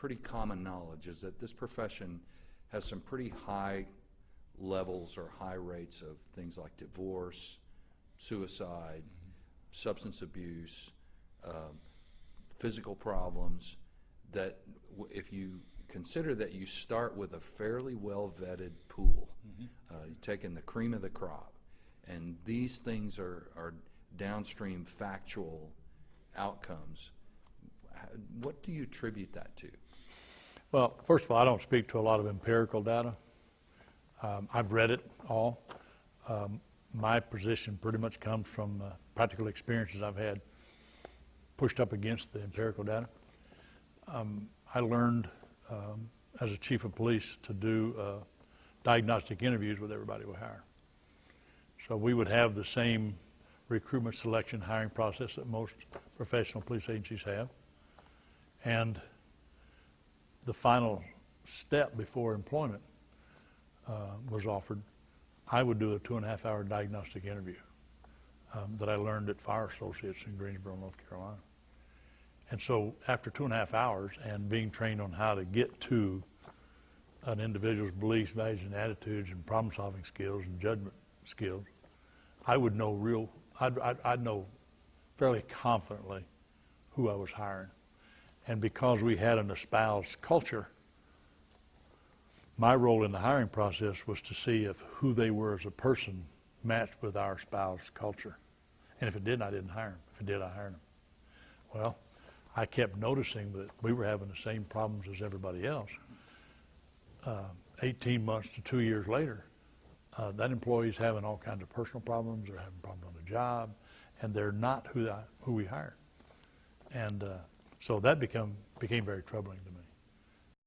pretty common knowledge, is that this profession has some pretty high levels or high rates of things like divorce, suicide, substance abuse, physical problems, that if you consider that you start with a fairly well-vetted pool, you're taking the cream of the crop, and these things are downstream factual outcomes, what do you attribute that to? Well, first of all, I don't speak to a lot of empirical data. I've read it all. My position pretty much comes from practical experiences I've had pushed up against the empirical data. I learned as a chief of police to do diagnostic interviews with everybody we hire. So we would have the same recruitment, selection, hiring process that most professional police agencies have. And the final step before employment was offered, I would do a 2.5-hour diagnostic interview that I learned at Fire Associates in Greensboro, North Carolina. And so after 2.5 hours and being trained on how to get to an individual's beliefs, values, and attitudes and problem-solving skills and judgment skills, I would know I'd know fairly confidently who I was hiring. And because we had an espoused culture, my role in the hiring process was to see if who they were as a person matched with our espoused culture. And if it didn't, I didn't hire them. If it did, I hired them. Well, I kept noticing that we were having the same problems as everybody else. 18 months to 2 years later, that employee's having all kinds of personal problems, they're having problems on the job, and they're not who we hired. And so that became very troubling to me.